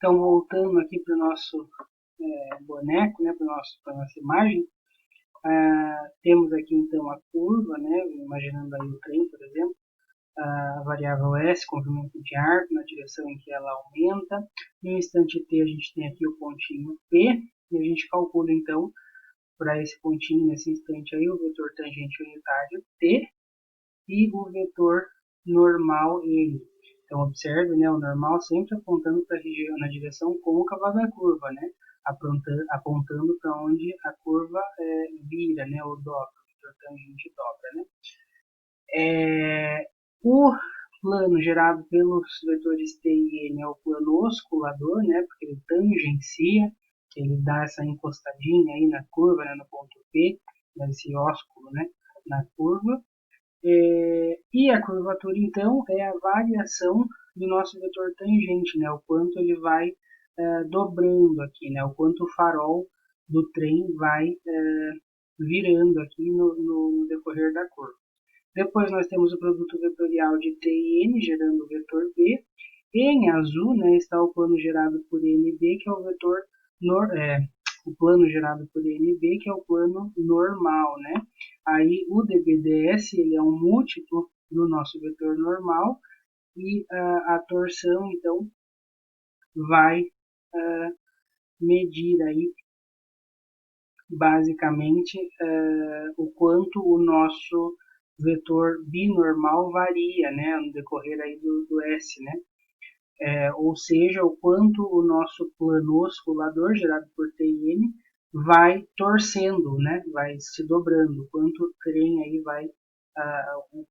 Então, voltando aqui para o nosso boneco, né, para a nossa imagem, temos aqui então a curva, né, imaginando aí o trem, por exemplo, a variável S, comprimento de arco, na direção em que ela aumenta. No instante t, a gente tem aqui o pontinho P, e a gente calcula então, para esse pontinho, nesse instante aí, o vetor tangente unitário T e o vetor normal N. Então, observe, né, o normal sempre apontando para a região, na direção côncava da curva, né, apontando para onde a curva vira, né, ou dobra, o vetor tangente dobra, né. O plano gerado pelos vetores T e N é o plano osculador, né, porque ele tangencia, ele dá essa encostadinha aí na curva, né, no ponto P, esse ósculo, né, na curva. E a curvatura, então, é a variação do nosso vetor tangente, né, o quanto ele vai dobrando aqui, né, o quanto o farol do trem vai virando aqui no decorrer da curva. Depois nós temos o produto vetorial de T e N, gerando o vetor B. Em azul, né, está o plano gerado por NB, que é o vetor o plano gerado por NB, que é o plano normal, né? Aí o dBds, ele é um múltiplo do nosso vetor normal e a torção, então, vai medir aí basicamente o quanto o nosso vetor binormal varia, né, no decorrer aí do S, né? Ou seja, o quanto o nosso plano osculador gerado por T e N vai torcendo, né, vai se dobrando, o quanto o trem aí vai,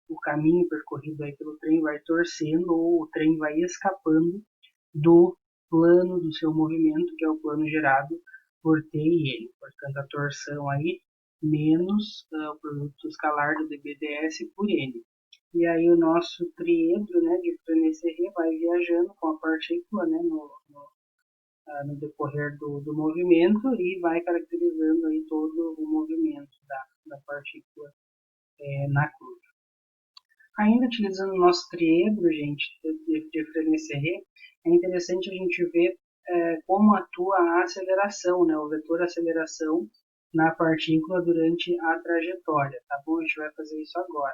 o caminho percorrido aí pelo trem vai torcendo ou o trem vai escapando do plano do seu movimento, que é o plano gerado por T e N. Portanto, a torção aí menos o produto escalar do dBds por N. E aí o nosso triedro, né, de Frenet-Serré vai viajando com a partícula, né, no decorrer do movimento e vai caracterizando aí todo o movimento da partícula na curva. Ainda utilizando o nosso triedro, gente, de Frenet-Serré, é interessante a gente ver como atua a aceleração, né, o vetor aceleração na partícula durante a trajetória, tá bom? A gente vai fazer isso agora.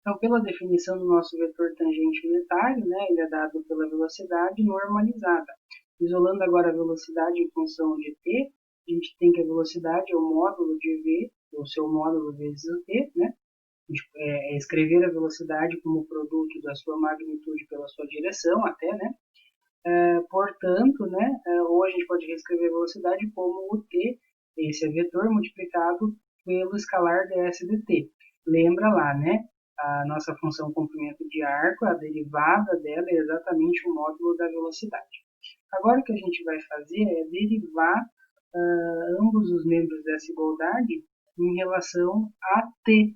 Então, pela definição do nosso vetor tangente unitário, né, ele é dado pela velocidade normalizada. Isolando agora a velocidade em função de t, a gente tem que a velocidade é o módulo de v, o seu módulo vezes o t, né? A gente, escrever a velocidade como produto da sua magnitude pela sua direção até, né? Portanto, né, ou a gente pode reescrever a velocidade como o t, esse é vetor, multiplicado pelo escalar ds dt. Lembra lá, né? A nossa função comprimento de arco, a derivada dela é exatamente o módulo da velocidade. Agora o que a gente vai fazer é derivar ambos os membros dessa igualdade em relação a t.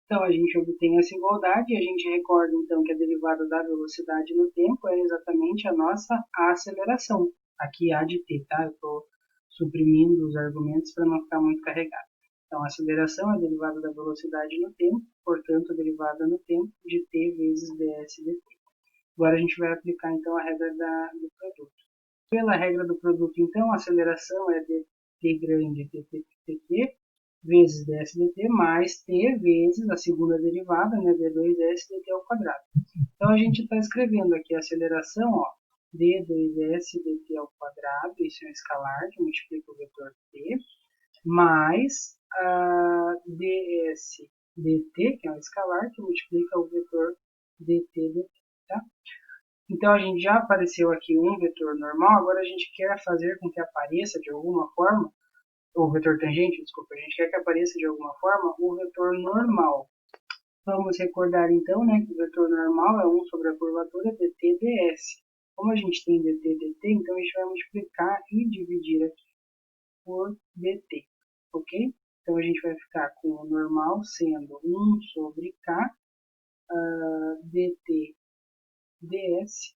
Então, a gente obtém essa igualdade e a gente recorda, então, que a derivada da velocidade no tempo é exatamente a nossa aceleração. Aqui A de t, tá? Eu estou suprimindo os argumentos para não ficar muito carregado. Então, a aceleração é a derivada da velocidade no tempo, portanto, a derivada no tempo de t vezes ds dt. Agora a gente vai aplicar, então, a regra do produto. Pela regra do produto, então, a aceleração é dt grande dt vezes ds dt mais t vezes a segunda derivada, né, d2s dt ao quadrado. Então, a gente está escrevendo aqui a aceleração, ó, d2s dt ao quadrado, isso é um escalar que multiplica o vetor t, mais a ds dt, que é um escalar que multiplica o vetor dt dt, tá? Então, a gente já apareceu aqui um vetor normal, agora a gente quer fazer com que apareça de alguma forma o vetor tangente, desculpa, a gente quer que apareça de alguma forma o vetor normal. Vamos recordar então, né, que o vetor normal é 1 sobre a curvatura dt ds. Como a gente tem dt dt, então a gente vai multiplicar e dividir aqui por dt, ok? Então a gente vai ficar com o normal sendo 1 sobre k dt ds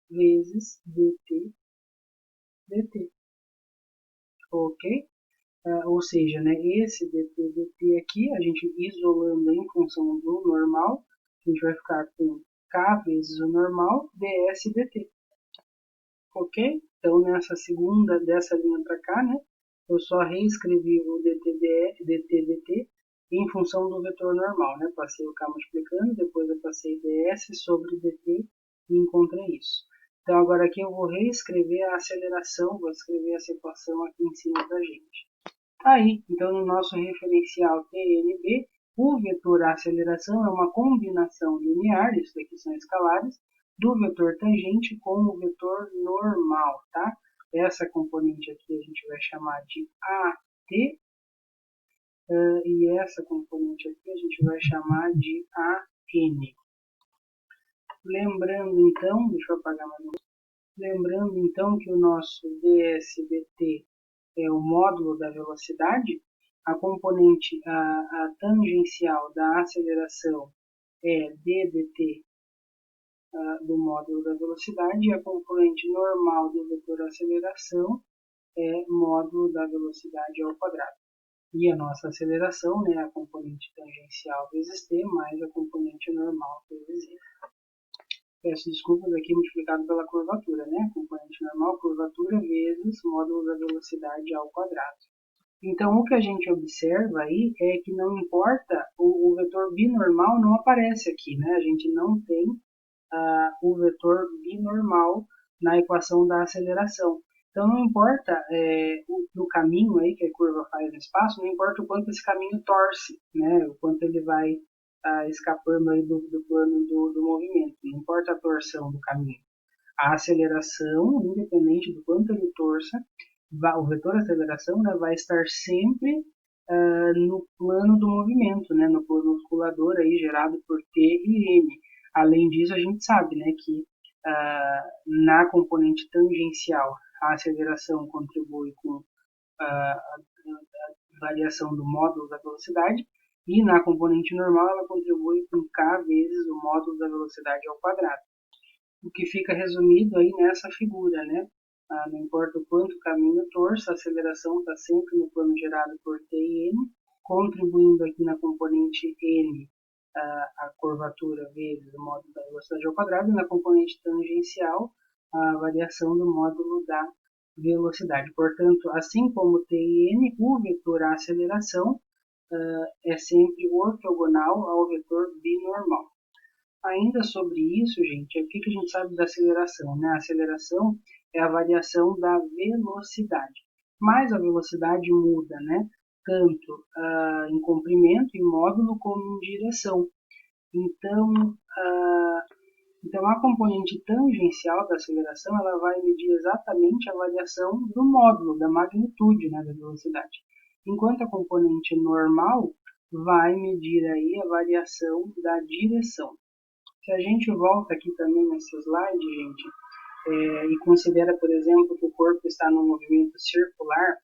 vezes dt dt, ok? Ou seja, né, esse dt dt aqui, a gente isolando em função do normal, a gente vai ficar com k vezes o normal ds dt. Ok? Então, nessa segunda, dessa linha para cá, né, eu só reescrevi o dt em função do vetor normal, né? Passei o k multiplicando, depois eu passei ds sobre dt e encontrei isso. Então, agora aqui eu vou reescrever a aceleração, vou escrever essa equação aqui em cima para a gente. Aí, então, no nosso referencial TNB, o vetor aceleração é uma combinação linear, isso daqui são escalares, do vetor tangente com o vetor normal, tá? Essa componente aqui a gente vai chamar de AT, e essa componente aqui a gente vai chamar de AN. Lembrando então, deixa eu apagar mais um. Lembrando então que o nosso dsdt é o módulo da velocidade, a componente, a tangencial da aceleração é ddt do módulo da velocidade e a componente normal do vetor aceleração é módulo da velocidade ao quadrado. E a nossa aceleração, né, a componente tangencial vezes t mais a componente normal vezes e. Peço desculpas aqui multiplicado pela curvatura, né? Componente normal, curvatura vezes módulo da velocidade ao quadrado. Então, o que a gente observa aí é que não importa, o vetor binormal não aparece aqui, né? A gente não tem o vetor binormal na equação da aceleração. Então, não importa no caminho aí que a curva faz no espaço, não importa o quanto esse caminho torce, né? O quanto ele vai escapando aí do plano do movimento. Não importa a torção do caminho. A aceleração, independente do quanto ele torça, o vetor aceleração, né, vai estar sempre no plano do movimento, né, no plano oscilador aí, gerado por T e M. Além disso, a gente sabe, né, que na componente tangencial a aceleração contribui com a variação do módulo da velocidade e na componente normal ela contribui com k vezes o módulo da velocidade ao quadrado. O que fica resumido aí nessa figura, né? Não importa o quanto o caminho torça, a aceleração está sempre no plano gerado por T e N, contribuindo aqui na componente N a curvatura vezes o módulo da velocidade ao quadrado, e na componente tangencial a variação do módulo da velocidade. Portanto, assim como T e N, o vetor aceleração é sempre ortogonal ao vetor binormal. Ainda sobre isso, gente, o que a gente sabe da aceleração? Né? A aceleração é a variação da velocidade, mas a velocidade muda, né? Tanto em comprimento, em módulo, como em direção. Então, a componente tangencial da aceleração ela vai medir exatamente a variação do módulo, da magnitude, né, da velocidade. Enquanto a componente normal vai medir aí a variação da direção. Se a gente volta aqui também nesse slide, gente, e considera, por exemplo, que o corpo está num movimento circular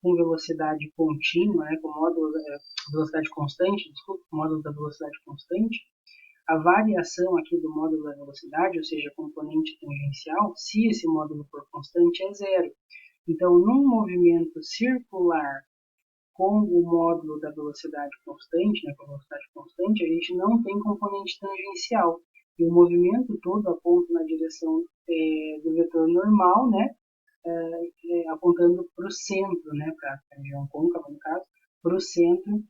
com velocidade contínua, né, com módulo velocidade constante, com módulo da velocidade constante, a variação aqui do módulo da velocidade, ou seja, a componente tangencial, se esse módulo for constante, é zero. Então, num movimento circular com o módulo da velocidade constante, né, com a velocidade constante, a gente não tem componente tangencial. E o movimento todo aponta na direção do vetor normal, né, apontando para o centro, né, para a região côncava, no caso, para o centro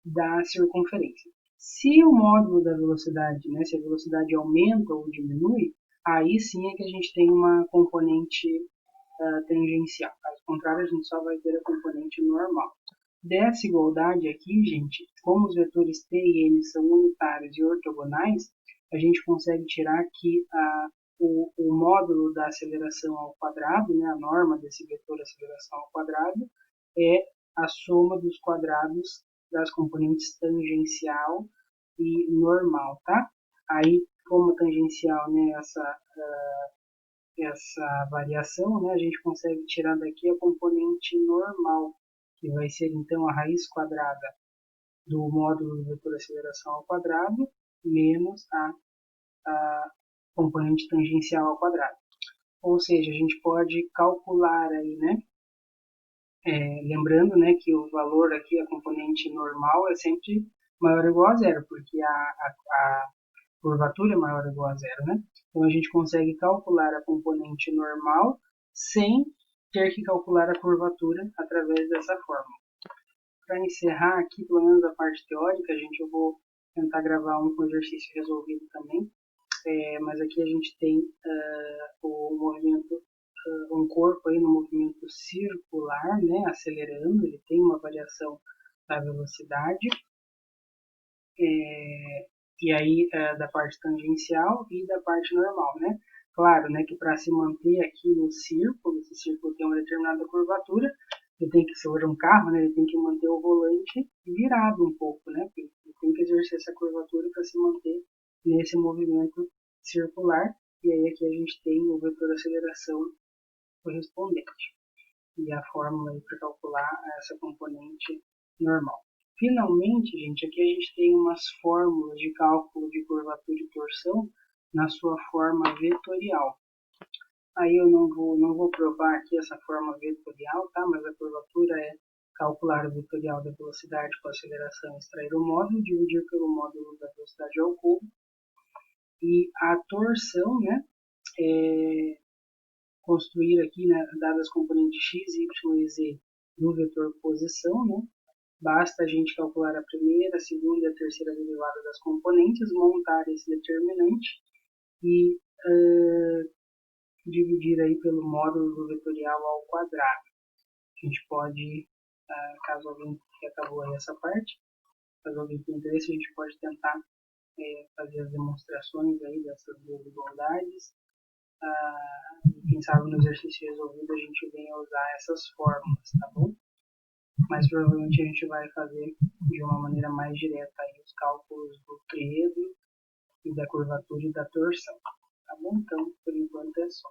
da circunferência. Se o módulo da velocidade, né, se a velocidade aumenta ou diminui, aí sim é que a gente tem uma componente tangencial. Caso contrário, a gente só vai ter a componente normal. Dessa igualdade aqui, gente, como os vetores t e n são unitários e ortogonais, a gente consegue tirar que o módulo da aceleração ao quadrado, né, a norma desse vetor aceleração ao quadrado, é a soma dos quadrados das componentes tangencial e normal, tá? Aí, como tangencial, né, essa variação, né, a gente consegue tirar daqui a componente normal, que vai ser então a raiz quadrada do módulo do vetor aceleração ao quadrado menos a componente tangencial ao quadrado. Ou seja, a gente pode calcular aí, né, lembrando, né, que o valor aqui, a componente normal, é sempre maior ou igual a zero, porque curvatura é maior ou igual a zero, né? Então a gente consegue calcular a componente normal sem ter que calcular a curvatura através dessa fórmula. Para encerrar aqui, pelo menos a parte teórica, eu vou tentar gravar um com exercício resolvido também. Mas aqui a gente tem o movimento, um corpo aí no movimento circular, né, acelerando, ele tem uma variação da velocidade, e aí da parte tangencial e da parte normal, né? Claro, né, que para se manter aqui no círculo, esse círculo tem uma determinada curvatura, ele tem que, se for um carro, né, ele tem que manter o volante virado um pouco, né? Ele tem que exercer essa curvatura para se manter nesse movimento circular, e aí aqui a gente tem o vetor de aceleração correspondente e a fórmula para calcular essa componente normal. Finalmente, gente, aqui a gente tem umas fórmulas de cálculo de curvatura e torção na sua forma vetorial. Aí eu não vou provar aqui essa forma vetorial, tá? Mas a curvatura é calcular o vetorial da velocidade com a aceleração, extrair o módulo, dividir pelo módulo da velocidade ao cubo. E a torção, né, é construir aqui, né, dadas as componentes x, y e z do vetor posição, né, basta a gente calcular a primeira, a segunda e a terceira derivada das componentes, montar esse determinante e dividir aí pelo módulo do vetorial ao quadrado. A gente pode, caso alguém que acabou aí essa parte, caso alguém tenha interesse, a gente pode tentar fazer as demonstrações aí dessas duas igualdades. Quem sabe no exercício resolvido a gente venha usar essas fórmulas, tá bom? Mas provavelmente a gente vai fazer de uma maneira mais direta aí os cálculos do credo e da curvatura e da torção, tá bom? Então, por enquanto é só.